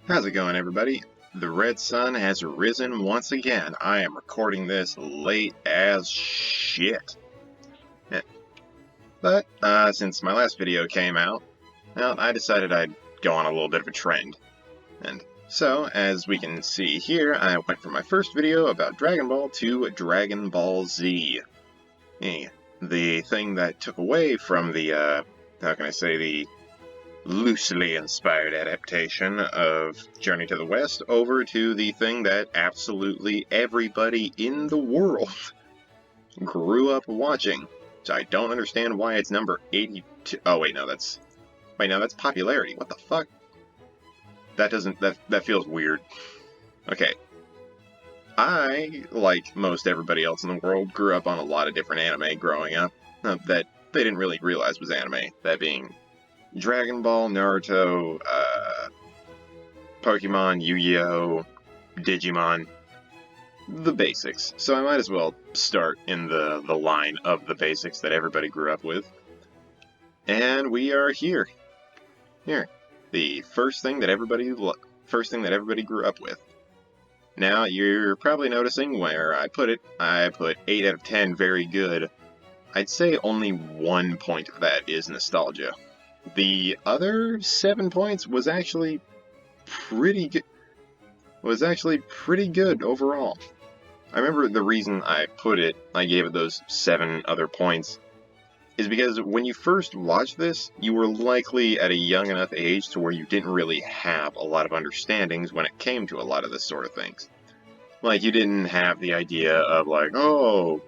How's it going, everybody? The red sun has risen once again. I am recording this late as shit. Eh, But, since my last video came out, well, I decided I'd go on a little bit of a trend. And so, as we can see here, I went from my first video about Dragon Ball to Dragon Ball Z. The thing that took away from the, how can I say, the loosely inspired adaptation of Journey to the West over to the thing that absolutely everybody in the world grew up watching. So I don't understand why it's number 82. Oh, wait, no, that's popularity. What the fuck? That feels weird. Okay. I, like most everybody else in the world, grew up on a lot of different anime growing up that they didn't really realize was anime. That being Dragon Ball, Naruto, Pokemon, Yu-Gi-Oh, Digimon, the basics. So I might as well start in the line of the basics that everybody grew up with. And we are here. Here. The first thing that everybody grew up with. Now, you're probably noticing where I put it. I put 8 out of 10 very good. I'd say only 1 point of that is nostalgia. The other 7 points was actually pretty good overall. I remember the reason I gave it those 7 other points, is because when you first watched this, you were likely at a young enough age to where you didn't really have a lot of understandings when it came to a lot of this sort of things. Like, you didn't have the idea of like, oh,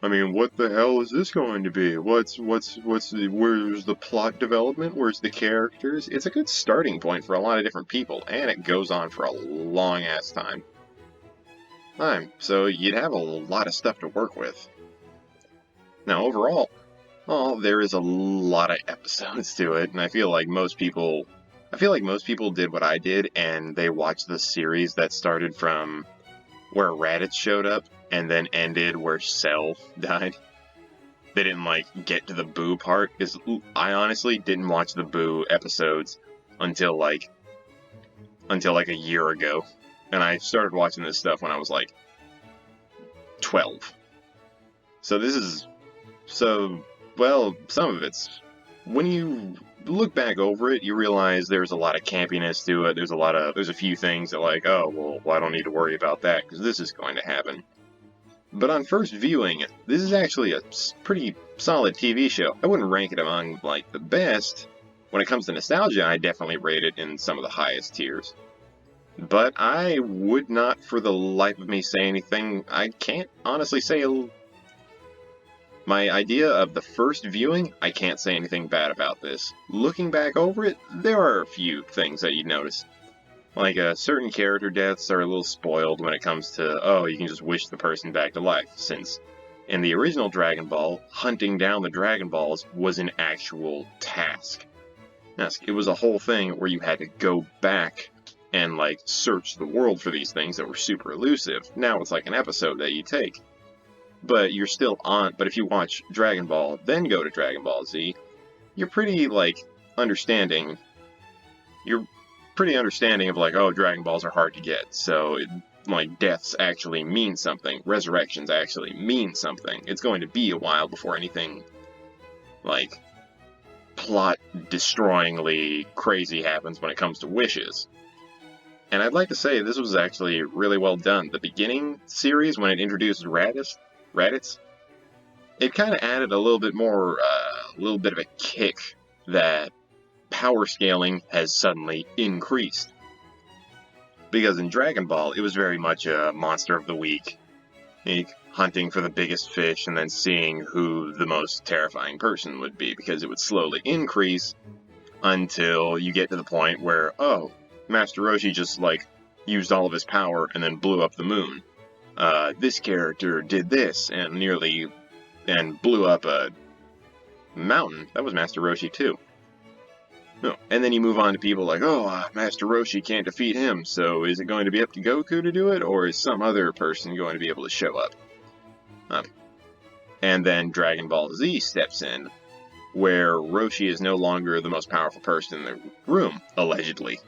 I mean, what the hell is this going to be? Where's the plot development? Where's the characters? It's a good starting point for a lot of different people, and it goes on for a long-ass time. So you'd have a lot of stuff to work with. Now, overall, there is a lot of episodes to it, and I feel like most people did what I did, and they watched the series that started from where Raditz showed up, and then ended where Cell died. They didn't, get to the Boo part, because I honestly didn't watch the Boo episodes until, a year ago. And I started watching this stuff when I was, 12. Some of it's... When you look back over it, you realize there's a lot of campiness to it. There's a few things that oh, well, I don't need to worry about that, because this is going to happen. But on first viewing, this is actually a pretty solid TV show. I wouldn't rank it among, the best. When it comes to nostalgia, I definitely rate it in some of the highest tiers. But I would not, for the life of me, say anything. I can't honestly say my idea of the first viewing, I can't say anything bad about this. Looking back over it, there are a few things that you'd notice. Certain character deaths are a little spoiled when it comes to, oh, you can just wish the person back to life, since in the original Dragon Ball, hunting down the Dragon Balls was an actual task. It was a whole thing where you had to go back and, search the world for these things that were super elusive. Now it's like an episode that you take. But you're still on, but if you watch Dragon Ball, then go to Dragon Ball Z, you're pretty, understanding. You're pretty understanding of, oh, Dragon Balls are hard to get, so, deaths actually mean something. Resurrections actually mean something. It's going to be a while before anything, plot-destroyingly crazy happens when it comes to wishes. And I'd like to say this was actually really well done. The beginning series, when it introduced Raditz, it kind of added a little bit of a kick that power scaling has suddenly increased. Because in Dragon Ball, it was very much a monster of the week, hunting for the biggest fish and then seeing who the most terrifying person would be, because it would slowly increase until you get to the point where, oh, Master Roshi just, used all of his power and then blew up the moon. This character did this and blew up a mountain. That was Master Roshi too. No. And then you move on to people Master Roshi can't defeat him, so is it going to be up to Goku to do it, or is some other person going to be able to show up? And then Dragon Ball Z steps in, where Roshi is no longer the most powerful person in the room, allegedly.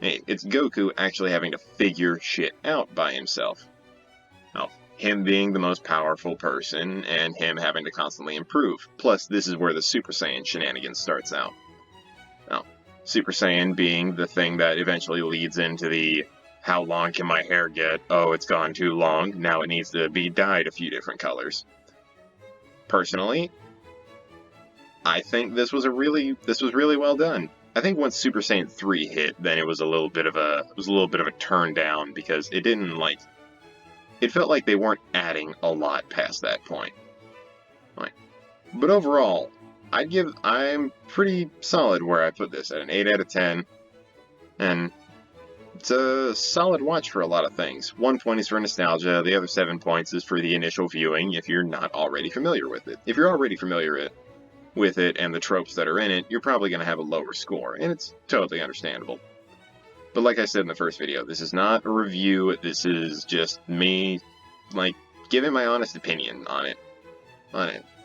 It's Goku actually having to figure shit out by himself. Now, him being the most powerful person, and him having to constantly improve. Plus, this is where the Super Saiyan shenanigans starts out. Now, Super Saiyan being the thing that eventually leads into the how long can my hair get? Oh, it's gone too long. Now it needs to be dyed a few different colors. Personally, I think this was really well done. I think once Super Saiyan 3 hit, then it was a little bit of a turn down because it felt like they weren't adding a lot past that point. But overall, I'm pretty solid where I put this at an 8 out of 10, and it's a solid watch for a lot of things. 1 point is for nostalgia, the other 7 points is for the initial viewing if you're not already familiar with it. If you're already familiar with it and the tropes that are in it, you're probably going to have a lower score, and it's totally understandable. But like I said in the first video, this is not a review, this is just me, giving my honest opinion on it.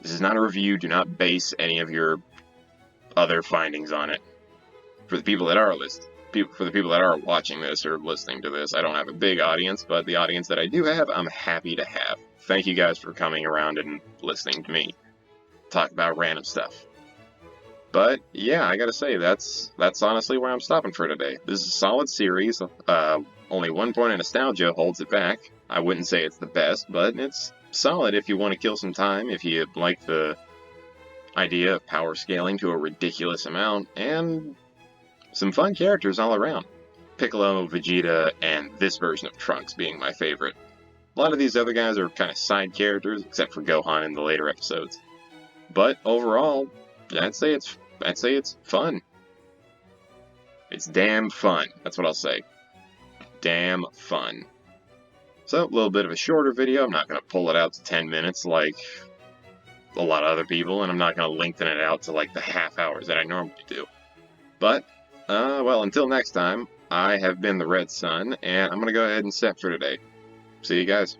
This is not a review, do not base any of your other findings on it. For the people that are watching this or listening to this, I don't have a big audience, but the audience that I do have, I'm happy to have. Thank you guys for coming around and listening to me talk about random stuff. But yeah, I gotta say, that's honestly where I'm stopping for today. This is a solid series. Only 1 point of nostalgia holds it back. I wouldn't say it's the best, but it's solid if you want to kill some time, if you like the idea of power scaling to a ridiculous amount, and some fun characters all around. Piccolo, Vegeta, and this version of Trunks being my favorite. A lot of these other guys are kind of side characters, except for Gohan in the later episodes. But overall, I'd say it's fun. It's damn fun. That's what I'll say. Damn fun. So, a little bit of a shorter video. I'm not going to pull it out to 10 minutes like a lot of other people, and I'm not going to lengthen it out to like the half hours that I normally do. But, well, until next time, I have been the Red Sun, and I'm going to go ahead and set for today. See you guys.